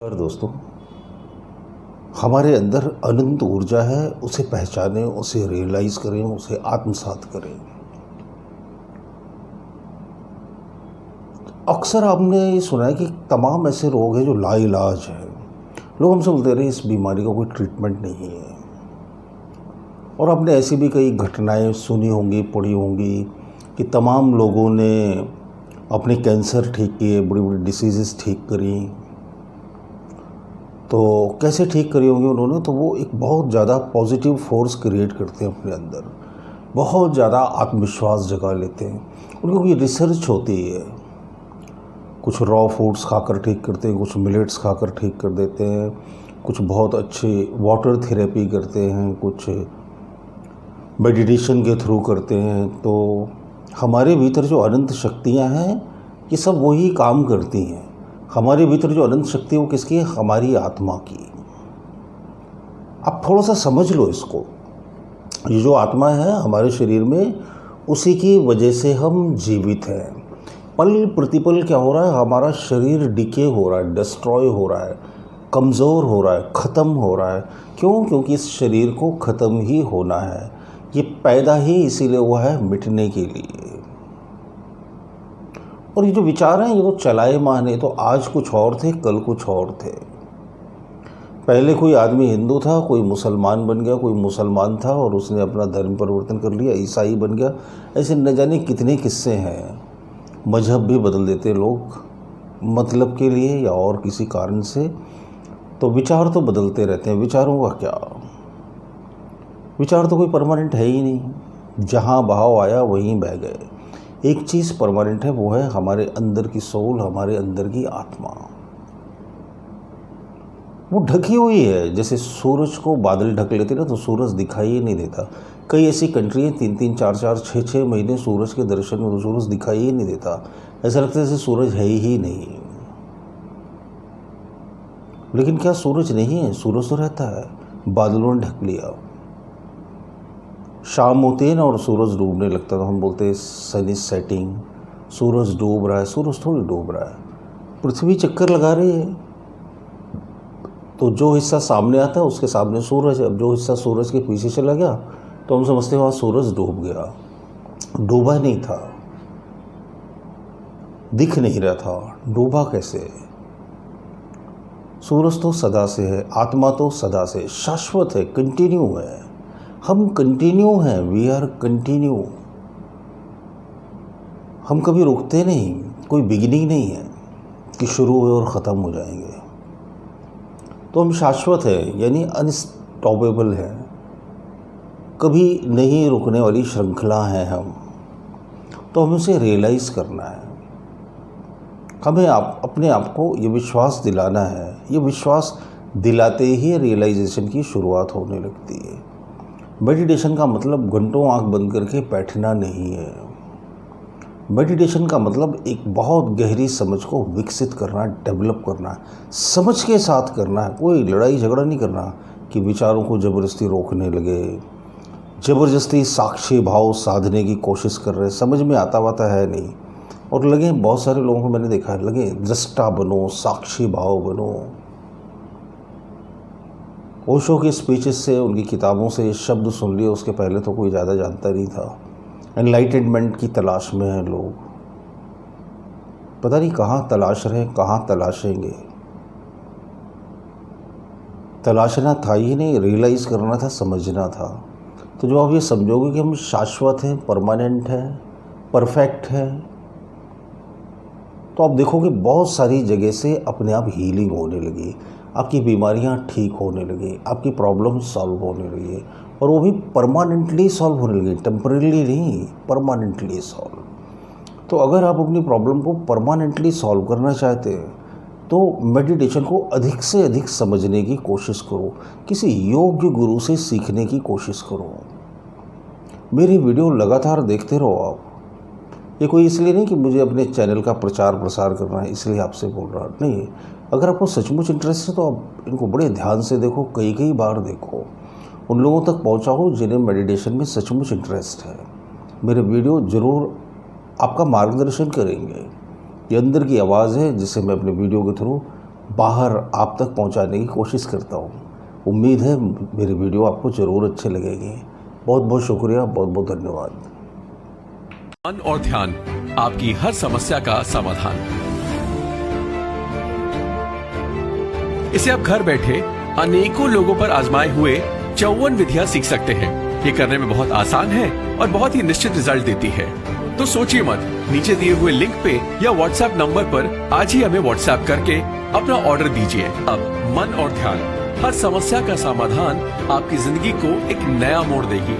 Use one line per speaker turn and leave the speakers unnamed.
और दोस्तों, हमारे अंदर अनंत ऊर्जा है, उसे पहचानें, उसे रियलाइज करें, उसे आत्मसात करें। अक्सर आपने ये सुना है कि तमाम ऐसे रोग हैं जो लाइलाज हैं। लोग हमसे बोलते रहे इस बीमारी का कोई ट्रीटमेंट नहीं है। और आपने ऐसी भी कई घटनाएं सुनी होंगी, पढ़ी होंगी कि तमाम लोगों ने अपने कैंसर ठीक किए, बड़ी बड़ी डिसीज़ेस ठीक करी। तो कैसे ठीक करी होंगी उन्होंने? तो वो एक बहुत ज़्यादा पॉजिटिव फोर्स क्रिएट करते हैं अपने अंदर, बहुत ज़्यादा आत्मविश्वास जगा लेते हैं। उनको ये रिसर्च होती है, कुछ रॉ फूड्स खाकर ठीक करते हैं, कुछ मिलेट्स खाकर ठीक कर देते हैं, कुछ बहुत अच्छे वाटर थेरेपी करते हैं, कुछ मेडिटेशन के थ्रू करते हैं। तो हमारे भीतर जो अनंत शक्तियाँ हैं ये सब वही काम करती हैं। हमारे भीतर जो अनंत शक्ति है वो किसकी है? हमारी आत्मा की। आप थोड़ा सा समझ लो इसको। ये जो आत्मा है हमारे शरीर में, उसी की वजह से हम जीवित हैं। पल प्रतिपल क्या हो रहा है? हमारा शरीर डिके हो रहा है, डिस्ट्रॉय हो रहा है, कमज़ोर हो रहा है, ख़त्म हो रहा है। क्यों? क्योंकि इस शरीर को ख़त्म ही होना है। ये पैदा ही इसीलिए हुआ है, मिटने के लिए। और ये जो विचार हैं ये तो चलाएमान है। तो आज कुछ और थे, कल कुछ और थे। पहले कोई आदमी हिंदू था, कोई मुसलमान बन गया, कोई मुसलमान था और उसने अपना धर्म परिवर्तन कर लिया, ईसाई बन गया। ऐसे न जाने कितने किस्से हैं। मजहब भी बदल देते लोग, मतलब के लिए या और किसी कारण से। तो विचार तो बदलते रहते हैं। विचारों का क्या? विचार तो कोई परमानेंट है ही नहीं। जहाँ बहाव आया वहीं बह गए। एक चीज़ परमानेंट है, वो है हमारे अंदर की सोल, हमारे अंदर की आत्मा। वो ढकी हुई है। जैसे सूरज को बादल ढक लेते ना तो सूरज दिखाई ही नहीं देता। कई ऐसी कंट्री हैं 3-3, 4-4, 6-6 महीने सूरज के दर्शन में तो सूरज दिखाई ही नहीं देता। ऐसा लगता है जैसे सूरज है ही नहीं। लेकिन क्या सूरज नहीं है? सूरज तो रहता है, बादलों ने ढक लिया। शाम होती है ना और सूरज डूबने लगता है तो हम बोलते हैं सन इज सेटिंग, सूरज डूब रहा है। सूरज थोड़ी डूब रहा है, पृथ्वी चक्कर लगा रही है। तो जो हिस्सा सामने आता है उसके सामने सूरज है। अब जो हिस्सा सूरज के पीछे चला गया तो हम समझते हैं वहाँ सूरज डूब गया। डूबा नहीं था, दिख नहीं रहा था। डूबा कैसे? सूरज तो सदा से है, आत्मा तो सदा से शाश्वत है, कंटिन्यू है। हम कंटिन्यू हैं, वी आर कंटिन्यू। हम कभी रुकते नहीं, कोई बिगिनिंग नहीं है कि शुरू हुए और ख़त्म हो जाएंगे। तो हम शाश्वत है, यानी अनस्टॉपेबल है, कभी नहीं रुकने वाली श्रृंखला है हम। तो हमें उसे रियलाइज़ करना है। हमें अपने आप को ये विश्वास दिलाना है। ये विश्वास दिलाते ही रियलाइजेशन की शुरुआत होने लगती है। मेडिटेशन का मतलब घंटों आंख बंद करके बैठना नहीं है। मेडिटेशन का मतलब एक बहुत गहरी समझ को विकसित करना, डेवलप करना, समझ के साथ करना है। कोई लड़ाई झगड़ा नहीं करना कि विचारों को ज़बरदस्ती रोकने लगे, ज़बरदस्ती साक्षी भाव साधने की कोशिश कर रहे। समझ में आता वाता है नहीं। और लगे, बहुत सारे लोगों को मैंने देखा है, लगे दृष्टा बनो, साक्षी भाव बनो। ओशो की स्पीचेस से, उनकी किताबों से ये शब्द सुन लिए, उसके पहले तो कोई ज़्यादा जानता नहीं था। एनलाइटनमेंट की तलाश में हैं लोग, पता नहीं कहाँ तलाश रहे, कहाँ तलाशेंगे। तलाशना था ही नहीं, रियलाइज़ करना था, समझना था। तो जब आप ये समझोगे कि हम शाश्वत हैं, परमानेंट हैं, परफेक्ट हैं, तो आप देखोगे बहुत सारी जगह से अपने आप हीलिंग होने लगी, आपकी बीमारियां ठीक होने लगी, आपकी प्रॉब्लम सॉल्व होने लगी। और वो भी परमानेंटली सॉल्व होने लगी, टेम्परेली नहीं, परमानेंटली सॉल्व। तो अगर आप अपनी प्रॉब्लम को परमानेंटली सॉल्व करना चाहते हैं तो मेडिटेशन को अधिक से अधिक समझने की कोशिश करो, किसी योग्य गुरु से सीखने की कोशिश करो। मेरी वीडियो लगातार देखते रहो आप। ये कोई इसलिए नहीं कि मुझे अपने चैनल का प्रचार प्रसार करना है इसलिए आपसे बोल रहा नहीं। अगर आपको सचमुच इंटरेस्ट है तो आप इनको बड़े ध्यान से देखो, कई कई बार देखो, उन लोगों तक पहुंचाओ जिन्हें मेडिटेशन में सचमुच इंटरेस्ट है। मेरे वीडियो ज़रूर आपका मार्गदर्शन करेंगे। ये अंदर की आवाज़ है जिसे मैं अपने वीडियो के थ्रू बाहर आप तक पहुंचाने की कोशिश करता हूं। उम्मीद है मेरी वीडियो आपको ज़रूर अच्छी लगेगी। बहुत बहुत शुक्रिया, बहुत बहुत धन्यवाद।
मन और ध्यान, आपकी हर समस्या का समाधान। इसे आप घर बैठे अनेकों लोगों पर आजमाए हुए 54 विधियां सीख सकते हैं। ये करने में बहुत आसान है और बहुत ही निश्चित रिजल्ट देती है। तो सोचिए मत, नीचे दिए हुए लिंक पे या व्हाट्सएप नंबर पर आज ही हमें व्हाट्सएप करके अपना ऑर्डर दीजिए। अब मन और ध्यान, हर समस्या का समाधान आपकी जिंदगी को एक नया मोड़ देगी।